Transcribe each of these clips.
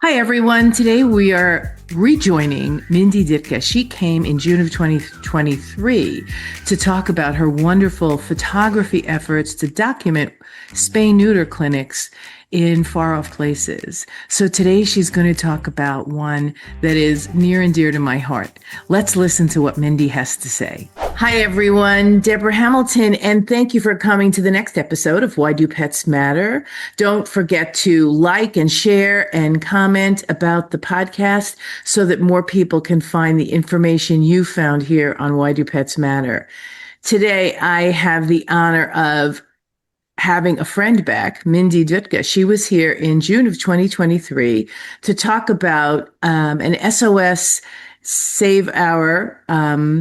Hi, everyone. Today we are rejoining Mindy Dutka. She came in June of 2023 to talk about her wonderful photography efforts to document spay-neuter clinics in far off places. So today she's going to talk about one that is near and dear to my heart. Let's listen to what Mindy has to say. Hi, everyone. Debra Hamilton, and thank you for coming to the next episode of Why Do Pets Matter? Don't forget to like and share and comment about the podcast so that more people can find the information you found here on Why Do Pets Matter? Today, I have the honor of having a friend back, Mindy Dutka. She was here in June of 2023 to talk about an SOS Save Our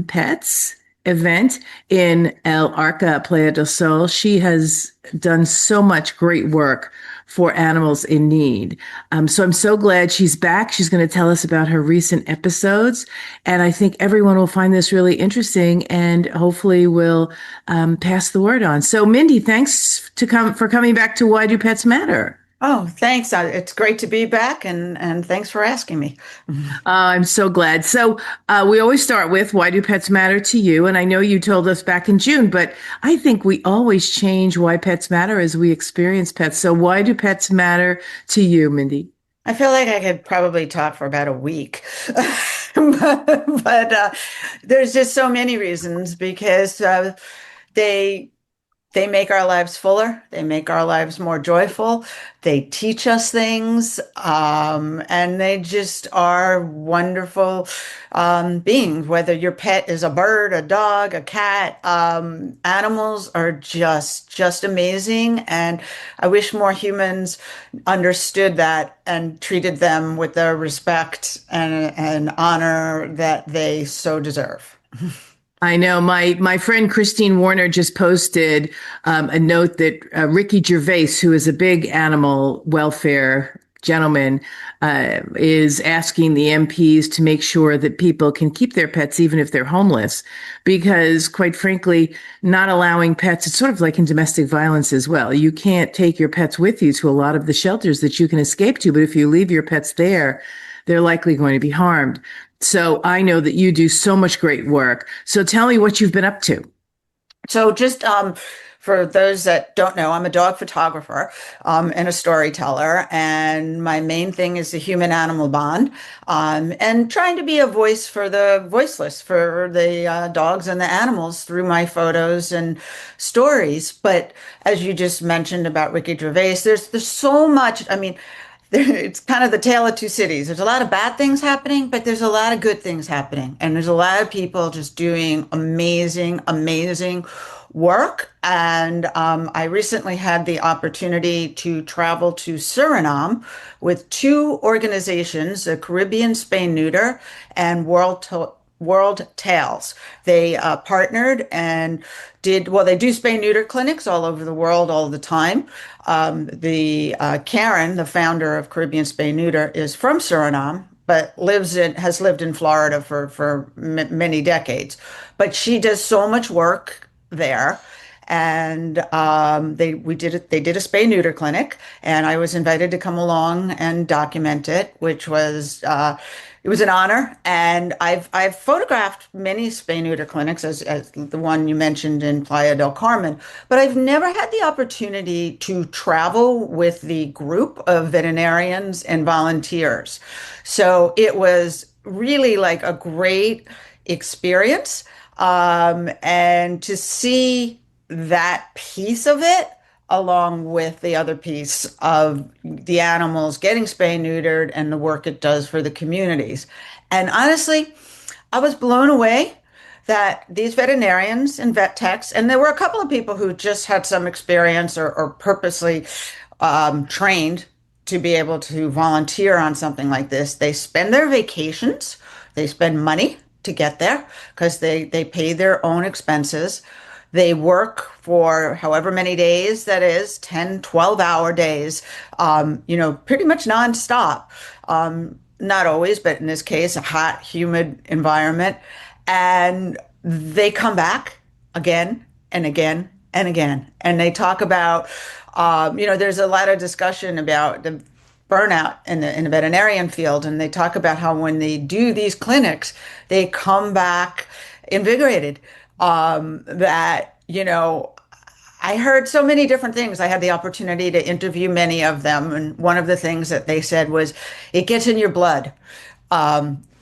Pets event in El Arca, Playa del Sol. She has done so much great work for animals in need. So I'm so glad she's back. She's going to tell us about her recent episodes. And I think everyone will find this really interesting and hopefully will pass the word on. So Mindy, thanks for coming back to Why Do Pets Matter? Oh, thanks. It's great to be back, and thanks for asking me. I'm so glad. So we always start with why do pets matter to you? And I know you told us back in June, but I think we always change why pets matter as we experience pets. So why do pets matter to you, Mindy? I feel like I could probably talk for about a week, but there's just so many reasons because they they make our lives fuller. They make our lives more joyful. They teach us things, and they just are wonderful beings. Whether your pet is a bird, a dog, a cat, animals are just amazing. And I wish more humans understood that and treated them with the respect and honor that they so deserve. I know my friend Christine Warner just posted a note that Ricky Gervais, who is a big animal welfare gentleman, is asking the MPs to make sure that people can keep their pets even if they're homeless, because quite frankly, not allowing pets, it's sort of like in domestic violence as well. You can't take your pets with you to a lot of the shelters that you can escape to, but if you leave your pets there, they're likely going to be harmed. So I know that you do so much great work. So tell me what you've been up to. So just for those that don't know, I'm a dog photographer and a storyteller, and my main thing is the human-animal bond, and trying to be a voice for the voiceless, for the dogs and the animals through my photos and stories. But as you just mentioned about Ricky Gervais, there's so much. I mean, it's kind of the tale of two cities. There's a lot of bad things happening, but there's a lot of good things happening. And there's a lot of people just doing amazing work. And I recently had the opportunity to travel to Suriname with two organizations, the Caribbean Spay-neuter and World Tales. They partnered and they do spay neuter clinics all over the world all the time. The Karen, the founder of Caribbean Spay Neuter, is from Suriname, but has lived in Florida for many decades. But she does so much work there. And they did a spay neuter clinic, and I was invited to come along and document it, which was it was an honor. And I've photographed many spay neuter clinics, as the one you mentioned in Playa del Carmen, but I've never had the opportunity to travel with the group of veterinarians and volunteers. So it was really like a great experience, and to see that piece of it along with the other piece of the animals getting spay neutered and the work it does for the communities. And honestly, I was blown away that these veterinarians and vet techs, and there were a couple of people who just had some experience or purposely trained to be able to volunteer on something like this. They spend their vacations, they spend money to get there because they pay their own expenses. They work for however many days that is, 10, 12-hour days, pretty much nonstop. Not always, but in this case, a hot, humid environment. And they come back again and again and again. And they talk about, there's a lot of discussion about the burnout in the veterinarian field, and they talk about how when they do these clinics, they come back invigorated. That, I heard so many different things. I had the opportunity to interview many of them, and one of the things that they said was, it gets in your blood.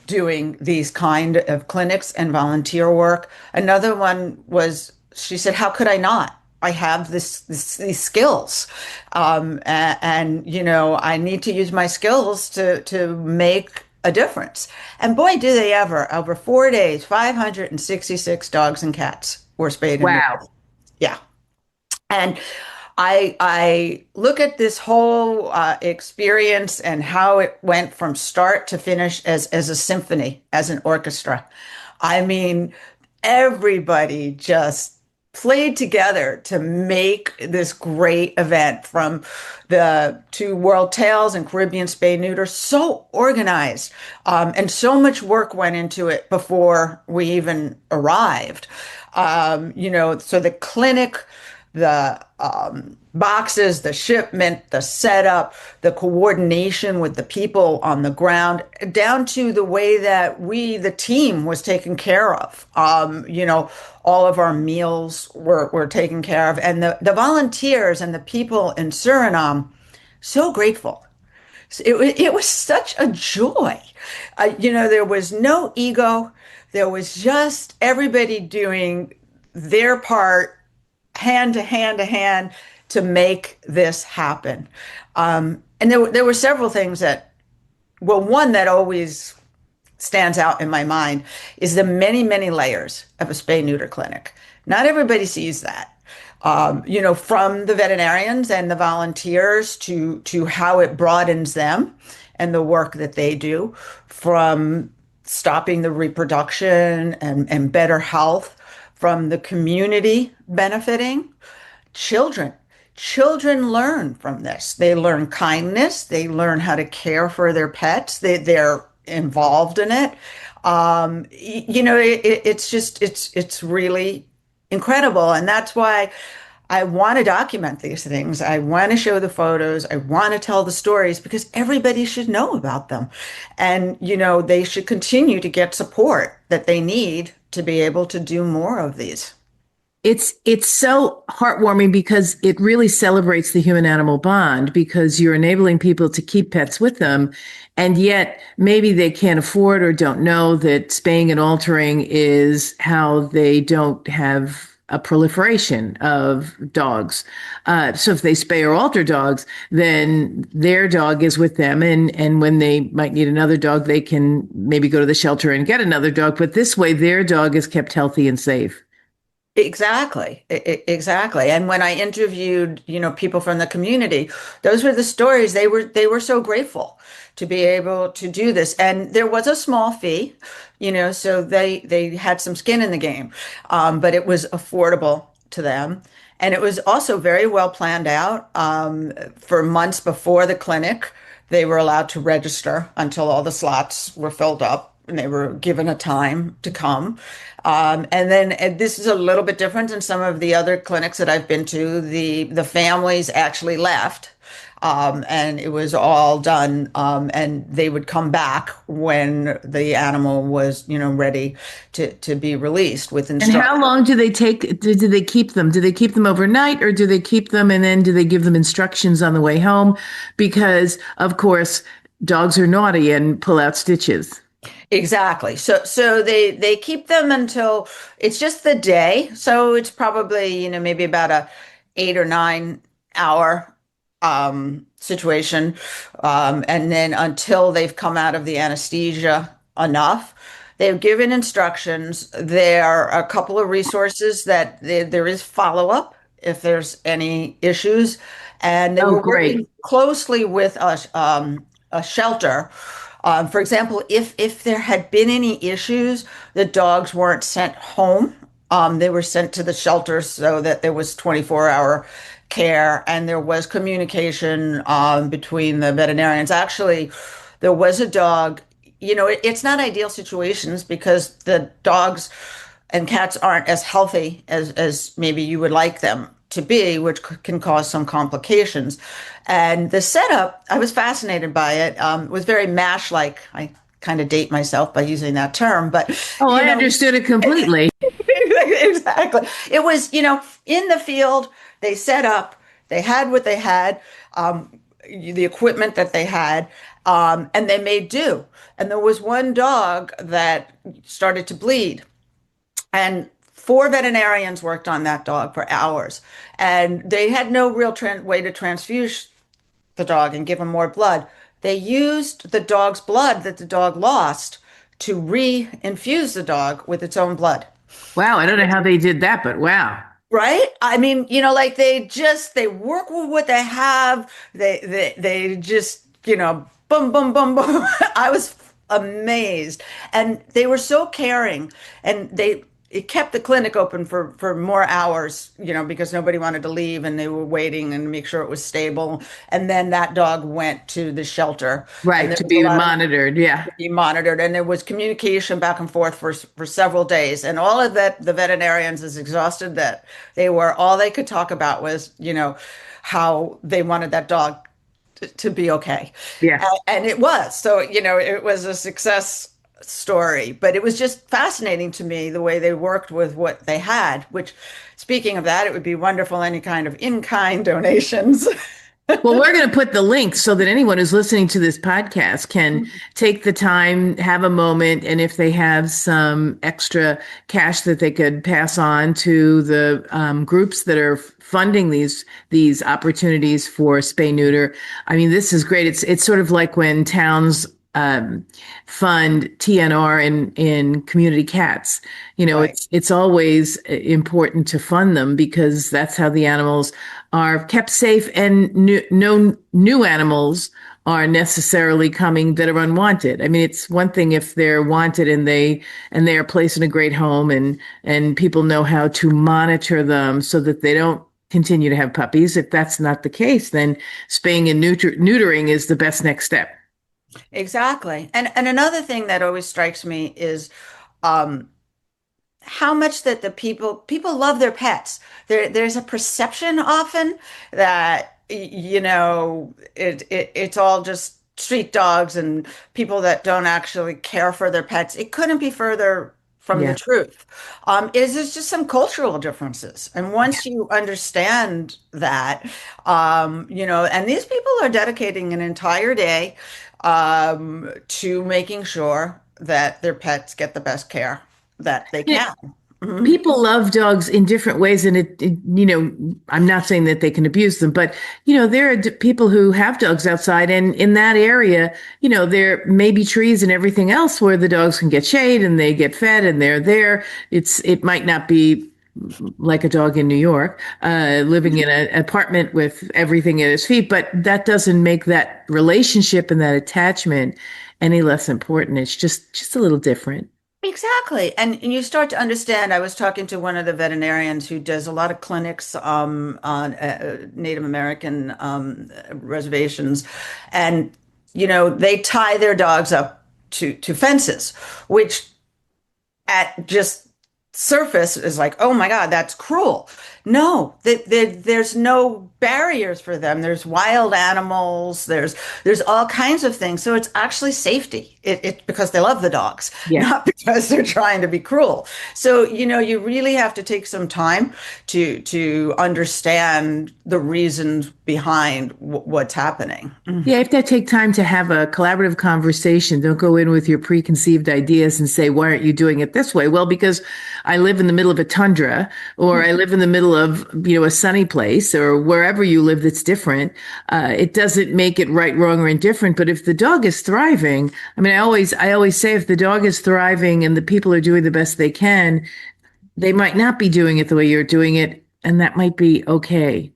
Doing these kind of clinics and volunteer work. Another one was, she said, how could I not? I have these skills, and I need to use my skills to make a difference. And boy, do they ever! Over 4 days, 566 dogs and cats were spayed and neutered. Wow. Yeah, and I look at this whole experience and how it went from start to finish as a symphony, as an orchestra. I mean, everybody just played together to make this great event, from the two World Tales and Caribbean Spay Neuter, so organized. And so much work went into it before we even arrived. So the clinic, the boxes, the shipment, the setup, the coordination with the people on the ground, down to the way that the team was taken care of. All of our meals were taken care of. And the volunteers and the people in Suriname, so grateful. It was such a joy. There was no ego. There was just everybody doing their part, hand to hand to hand, to make this happen. And there were several things that, well, one that always stands out in my mind is the many, many layers of a spay neuter clinic. Not everybody sees that. From the veterinarians and the volunteers to how it broadens them and the work that they do, from stopping the reproduction and better health, from the community benefiting. Children learn from this. They learn kindness. They learn how to care for their pets. They're involved in it. It's really incredible. And that's why I want to document these things. I want to show the photos. I want to tell the stories, because everybody should know about them. And, they should continue to get support that they need to be able to do more of these. It's so heartwarming because it really celebrates the human animal bond, because you're enabling people to keep pets with them. And yet maybe they can't afford or don't know that spaying and altering is how they don't have a proliferation of dogs. So if they spay or alter dogs, then their dog is with them. And when they might need another dog, they can maybe go to the shelter and get another dog. But this way, their dog is kept healthy and safe. Exactly. Exactly. And when I interviewed, people from the community, those were the stories. They were so grateful to be able to do this. And there was a small fee, so they had some skin in the game. But it was affordable to them. And it was also very well planned out. For months before the clinic, they were allowed to register until all the slots were filled up, and they were given a time to come. And this is a little bit different than some of the other clinics that I've been to. The families actually left, and it was all done. And they would come back when the animal was, ready to be released with And instructions. how long do they take? Do they keep them? Do they keep them overnight, or do they keep them and then do they give them instructions on the way home? Because, of course, dogs are naughty and pull out stitches. Exactly. So they keep them until it's just the day. So it's probably, maybe about a 8 or 9 hour situation. And then until they've come out of the anesthesia enough, they've given instructions. There are a couple of resources that there is follow-up if there's any issues. And they Oh, were working great. closely with a shelter. For example, if there had been any issues, the dogs weren't sent home. They were sent to the shelter so that there was 24-hour care, and there was communication between the veterinarians. Actually, there was a dog. It's not ideal situations because the dogs and cats aren't as healthy as maybe you would like them. to be, which can cause some complications. And the setup, I was fascinated by it. Was very MASH-like. I kind of date myself by using that term, but Oh, you I know, understood it completely. exactly. It was, in the field, they set up, they had what they had, the equipment that they had, and they made do. And there was one dog that started to bleed, and four veterinarians worked on that dog for hours, and they had no real way to transfuse the dog and give him more blood. They used the dog's blood that the dog lost to re-infuse the dog with its own blood. Wow, I don't know how they did that, but wow. Right? I mean, like they work with what they have. They just, boom, boom, boom, boom. I was amazed. And they were so caring, and it kept the clinic open for more hours, because nobody wanted to leave, and they were waiting and make sure it was stable. And then that dog went to the shelter, and Right, there to was a be lot of monitored. Yeah. be monitored, and there was communication back and forth for several days. And all of that, the veterinarians, as exhausted that they were, all they could talk about was, how they wanted that dog to be okay. Yeah. And it was. So, it was a success story, but it was just fascinating to me the way they worked with what they had, which, speaking of that, it would be wonderful any kind of in-kind donations. Well, we're going to put the link so that anyone who's listening to this podcast can take the time, have a moment, and if they have some extra cash that they could pass on to the groups that are funding these opportunities for spay neuter. I mean, this is great. It's sort of like when towns fund TNR in community cats. Right. It's always important to fund them because that's how the animals are kept safe, and no new animals are necessarily coming that are unwanted. I mean, it's one thing if they're wanted and they are placed in a great home, and people know how to monitor them so that they don't continue to have puppies. If that's not the case, then spaying and neutering is the best next step. Exactly. And another thing that always strikes me is um, how much that the people love their pets. There's a perception often that it's all just street dogs and people that don't actually care for their pets. It couldn't be further from the Yeah. truth. Is there's just some cultural differences, and once you understand that, and these people are dedicating an entire day to making sure that their pets get the best care that they Yeah. can. Mhm. People love dogs in different ways, and I'm not saying that they can abuse them, but there are people who have dogs outside, and in that area, there may be trees and everything else where the dogs can get shade and they get fed and they're there. It might not be like a dog in New York, living in an apartment with everything at his feet, but that doesn't make that relationship and that attachment any less important. It's just a little different. Exactly. And you start to understand. I was talking to one of the veterinarians who does a lot of clinics on Native American reservations. And, they tie their dogs up to fences, which at just surface is like, oh my God, that's cruel. No, there's no barriers for them. There's wild animals. There's all kinds of things. So it's actually safety. It because they love the dogs, Yeah. not because they're trying to be cruel. So you really have to take some time to understand the reasons behind what's happening. Yeah, you have to take time to have a collaborative conversation. Don't go in with your preconceived ideas and say, why aren't you doing it this way? Well, because I live in the middle of a tundra, or I live in the middle of, a sunny place, or wherever you live that's different. It doesn't make it right, wrong, or indifferent. But if the dog is thriving, I mean, I always say if the dog is thriving and the people are doing the best they can, they might not be doing it the way you're doing it, and that might be okay.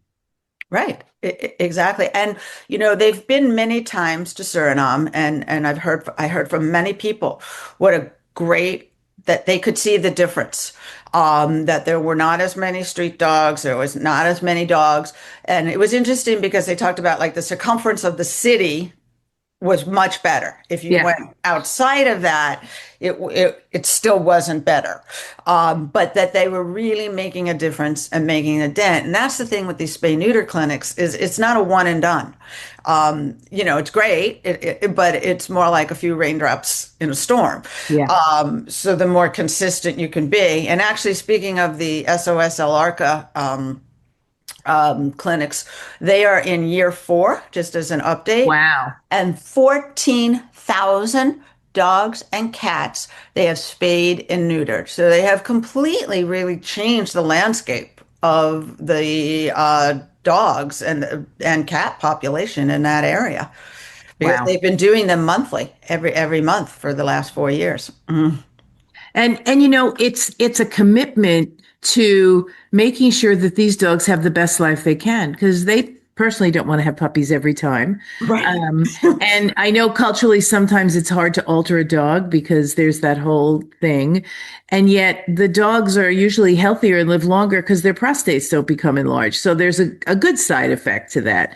Right. Exactly. And they've been many times to Suriname, and I heard from many people what a great that they could see the difference. That there were not as many street dogs, there was not as many dogs. And it was interesting because they talked about like the circumference of the city was much better. If you Yeah. went outside of that, it still wasn't better. But that they were really making a difference and making a dent. And that's the thing with these spay neuter clinics is it's not a one and done. It's great, but it's more like a few raindrops in a storm. Yeah. So the more consistent you can be. And actually, speaking of the SOS El Arca, clinics. They are in year 4, just as an update, Wow. and 14,000 dogs and cats they have spayed and neutered. So they have completely really changed the landscape of the dogs and cat population in that area because Wow. they've been doing them monthly, every month for the last 4 years. Mhm. And it's a commitment to making sure that these dogs have the best life they can because they personally don't want to have puppies every time. Right. And I know culturally sometimes it's hard to alter a dog because there's that whole thing. And yet the dogs are usually healthier and live longer because their prostates don't become enlarged. So there's a good side effect to that.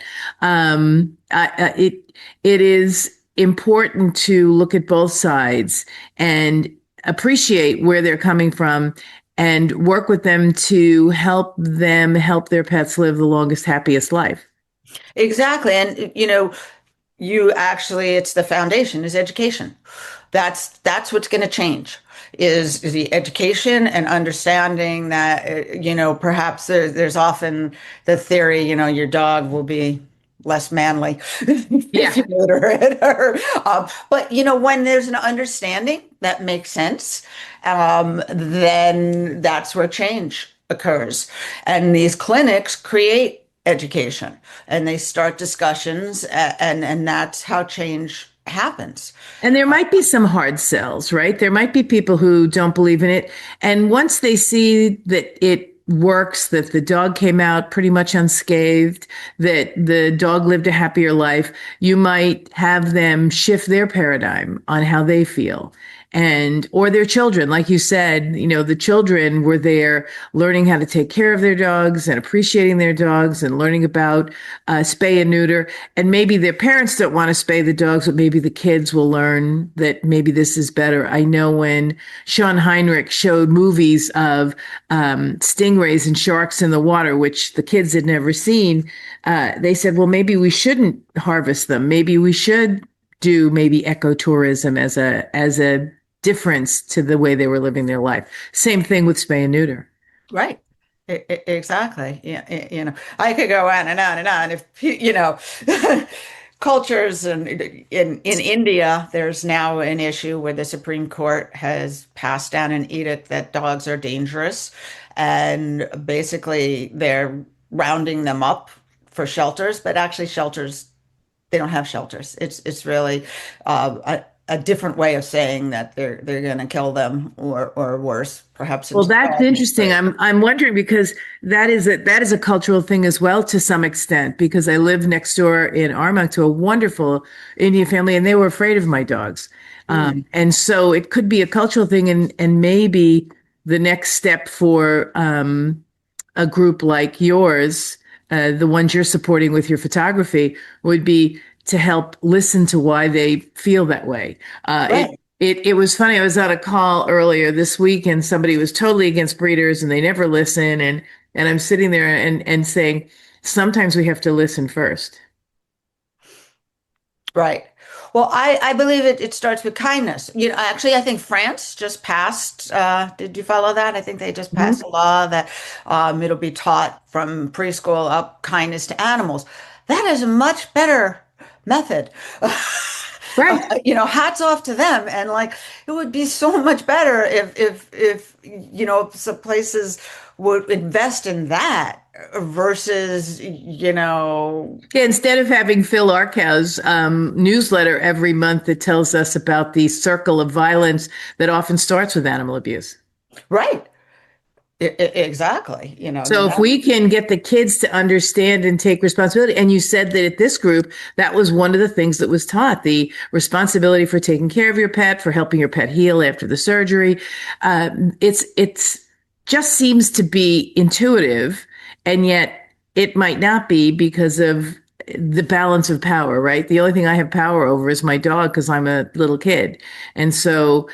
It is important to look at both sides and appreciate where they're coming from and work with them help their pets live the longest, happiest life. Exactly. And you actually it's the foundation is education. That's what's going to change is the education and understanding that perhaps there's often the theory your dog will be less manly if Yeah. you neuter it but when there's an understanding that makes sense, then that's where change occurs, and these clinics create education and they start discussions, and that's how change happens. And there might be some hard sells, right? There might be people who don't believe in it. And once they see that it works, that the dog came out pretty much unscathed, that the dog lived a happier life, you might have them shift their paradigm on how they feel. And, or their children, like you said, the children were there learning how to take care of their dogs and appreciating their dogs and learning about spay and neuter. And maybe their parents don't want to spay the dogs, but maybe the kids will learn that maybe this is better. I know when Sean Heinrich showed movies of stingrays and sharks in the water, which the kids had never seen, they said, well, maybe we shouldn't harvest them. Maybe we should do maybe ecotourism as a difference to the way they were living their life. Same thing with spay and neuter. Right. Exactly. Yeah. I could go on and on and on. If cultures, and in India, there's now an issue where the Supreme Court has passed down an edict that dogs are dangerous, and basically they're rounding them up for shelters, but actually shelters they don't have shelters. It's really a different way of saying that they're going to kill them, or worse, perhaps Well, that's install them. interesting. I'm wondering because that is a cultural thing as well to some extent because I live next door in Armonk to a wonderful Indian family and they were afraid of my dogs. Mm. And so it could be a cultural thing and maybe the next step for a group like yours, the ones you're supporting with your photography, would be to help listen to why they feel that way. Right. It was funny. I was on a call earlier this week, and somebody was totally against breeders, and they never listen. And I'm sitting there and saying, sometimes we have to listen first. Right. Well, I believe it starts with kindness. Actually, I think France just passed. Did you follow that? I think they just passed Mhm. a law that it'll be taught from preschool up kindness to animals. That is a much better method. Right. Hats off to them. And like, it would be so much better if some places would invest in that versus, Yeah, instead of having Phil Arkow's newsletter every month that tells us about the circle of violence that often starts with animal abuse. right. Exactly. So if we can get the kids to understand and take responsibility, and you said that at this group, that was one of the things that was taught, the responsibility for taking care of your pet, for helping your pet heal after the surgery. It's just seems to be intuitive, and yet it might not be because of the balance of power, right? The only thing I have power over is my dog because I'm a little kid. And so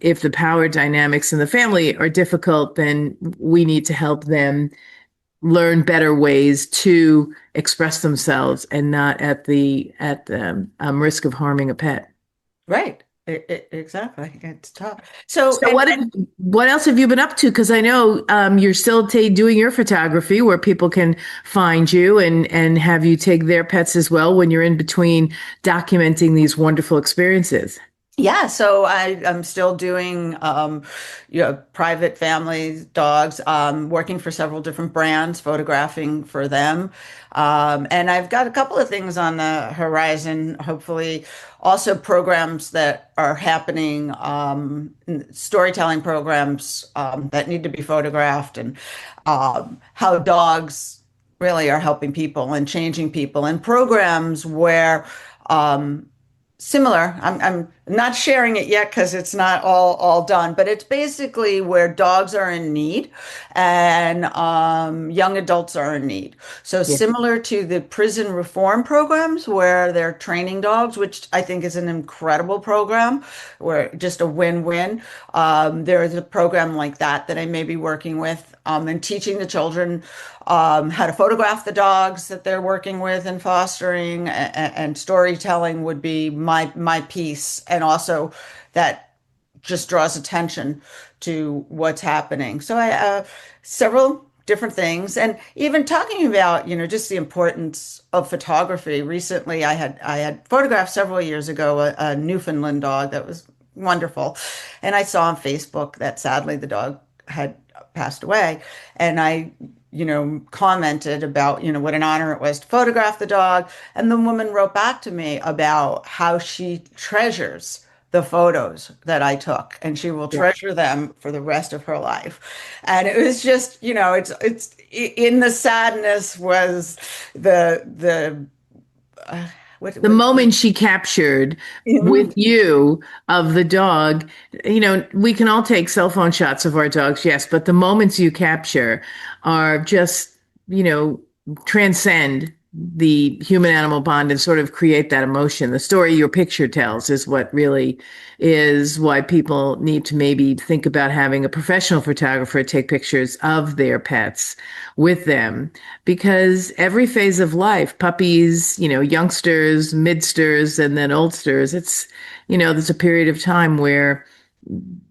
if the power dynamics in the family are difficult, then we need to help them learn better ways to express themselves and not at the risk of harming a pet. Right. Exactly. It's tough. So, So what else have you been up to? Because I know you're still doing your photography where people can find you and have you take their pets as well when you're in between documenting these wonderful experiences. yeah, so I'm still doing private families, dogs, working for several different brands, photographing for them. And I've got a couple of things on the horizon, hopefully also programs that are happening, storytelling programs that need to be photographed, and how dogs really are helping people and changing people, and programs where similar. I'm not sharing it yet because it's not all done, but it's basically where dogs are in need and young adults are in need. So Yeah. similar to the prison reform programs where they're training dogs, which I think is an incredible program, where just a win-win. There is a program like that I may be working with, and teaching the children how to photograph the dogs that they're working with and fostering, and storytelling would be my piece, and also that just draws attention to what's happening. So I several different things, and even talking about just the importance of photography. Recently, I had photographed several years ago a Newfoundland dog that was wonderful, and I saw on Facebook that sadly the dog had passed away, and I commented about, what an honor it was to photograph the dog. And the woman wrote back to me about how she treasures the photos that I took, and she will Yeah. treasure them for the rest of her life. And it was just, it's in the sadness was the The what moment she captured with you of the dog, we can all take cell phone shots of our dogs, yes, but the moments you capture are just, you know, transcend the human animal bond and sort of create that emotion. The story your picture tells is what really is why people need to maybe think about having a professional photographer take pictures of their pets with them, because every phase of life, puppies, youngsters, midsters, and then oldsters, there's a period of time where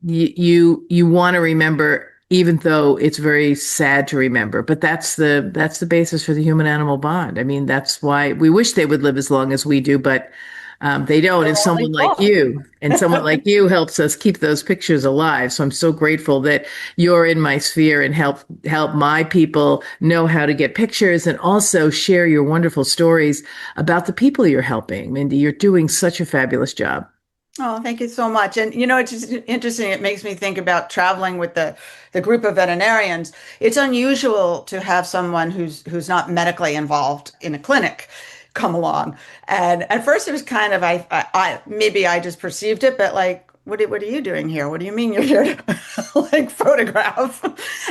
you want to remember, even though it's very sad to remember. But that's the basis for the human animal bond. I mean, that's why we wish they would live as long as we do, but they don't. And only thought. someone like you helps us keep those pictures alive. So I'm so grateful that you're in my sphere and help my people know how to get pictures, and also share your wonderful stories about the people you're helping. Mindy, you're doing such a fabulous job. Oh, thank you so much. And it's just interesting. It makes me think about traveling with the group of veterinarians. It's unusual to have someone who's not medically involved in a clinic come along. And at first it was kind of I maybe I just perceived it, but like, what are you doing here? What do you mean you're here to like photograph?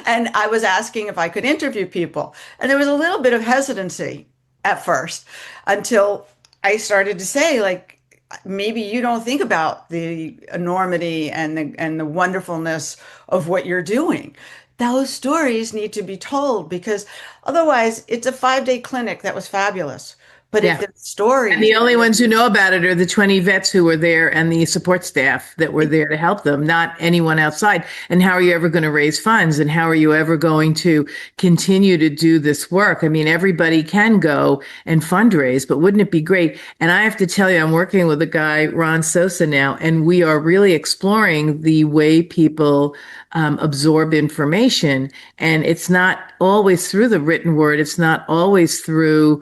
And I was asking if I could interview people. And there was a little bit of hesitancy at first, until I started to say, like, maybe you don't think about the enormity and the wonderfulness of what you're doing. Those stories need to be told, because otherwise it's a 5-day clinic that was fabulous. But if Yeah. the And stories the only ones who know about it are the 20 vets who were there and the support staff that were there to help them, not anyone outside. And how are you ever going to raise funds? And how are you ever going to continue to do this work? I mean, everybody can go and fundraise, but wouldn't it be great? And I have to tell you, I'm working with a guy, Ron Sosa now, and we are really exploring the way people absorb information. And it's not always through the written word. It's not always through,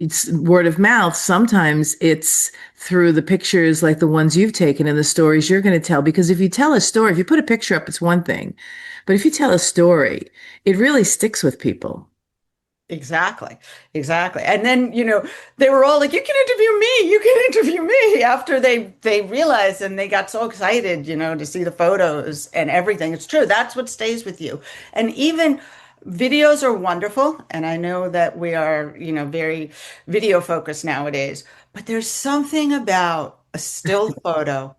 it's word of mouth. Sometimes it's through the pictures like the ones you've taken and the stories you're going to tell. Because if you tell a story, if you put a picture up, it's one thing. But if you tell a story, it really sticks with people. exactly, exactly. And then, they were all like, you can interview me, you can interview me, after they realized, and they got so excited, to see the photos and everything. It's true. That's what stays with you. And even Videos are wonderful, and I know that we are, very video focused nowadays, but there's something about a still photo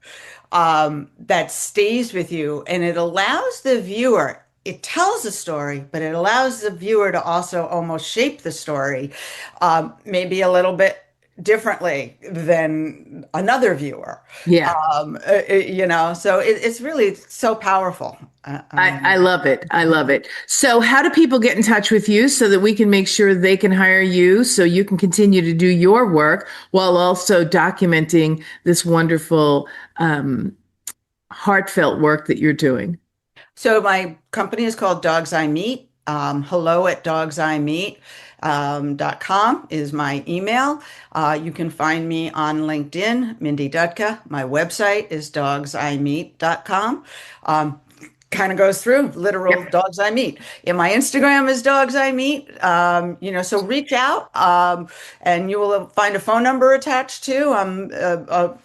that stays with you, and it allows the viewer, it tells a story, but it allows the viewer to also almost shape the story, maybe a little bit differently than another viewer. Yeah. So it's really so powerful. I love it. I love it. So, how do people get in touch with you so that we can make sure they can hire you so you can continue to do your work while also documenting this wonderful, heartfelt work that you're doing? So my company is called Dogs I Meet. Hello at dogsimeet.com is my email. You can find me on LinkedIn, Mindy Dutka. My website is dogsimeet.com. Kind of goes through literal dogs I meet. And my Instagram is dogs I meet. So reach out, and you will find a phone number attached to.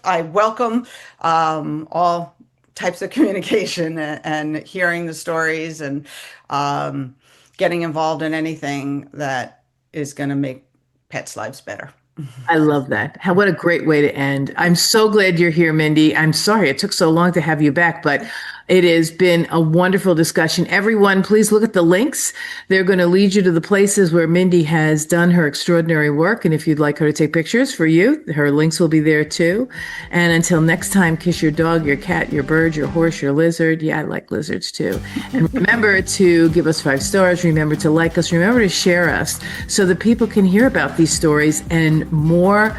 I welcome all types of communication and hearing the stories and getting involved in anything that is going to make pets' lives better. I love that. What a great way to end. I'm so glad you're here, Mindy. I'm sorry it took so long to have you back, but it has been a wonderful discussion. Everyone, please look at the links. They're going to lead you to the places where Mindy has done her extraordinary work. And if you'd like her to take pictures for you, her links will be there too. And until next time, kiss your dog, your cat, your bird, your horse, your lizard. Yeah, I like lizards too. And remember to give us 5 stars. Remember to like us. Remember to share us so that people can hear about these stories and more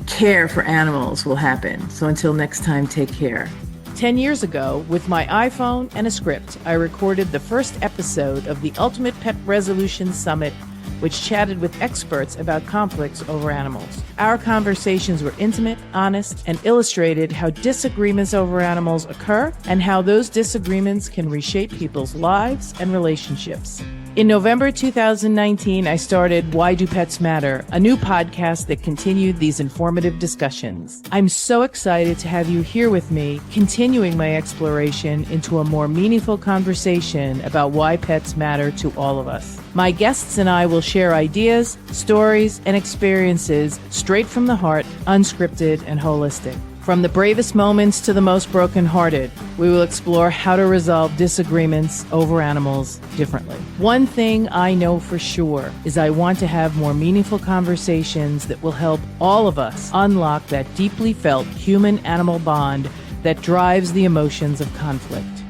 care for animals will happen. So until next time, take care. 10 years ago, with my iPhone and a script, I recorded the first episode of the Ultimate Pet Resolution Summit, which chatted with experts about conflicts over animals. Our conversations were intimate, honest, and illustrated how disagreements over animals occur and how those disagreements can reshape people's lives and relationships. In November 2019, I started Why Do Pets Matter, a new podcast that continued these informative discussions. I'm so excited to have you here with me, continuing my exploration into a more meaningful conversation about why pets matter to all of us. My guests and I will share ideas, stories, and experiences straight from the heart, unscripted and holistic. From the bravest moments to the most brokenhearted, we will explore how to resolve disagreements over animals differently. One thing I know for sure is I want to have more meaningful conversations that will help all of us unlock that deeply felt human-animal bond that drives the emotions of conflict.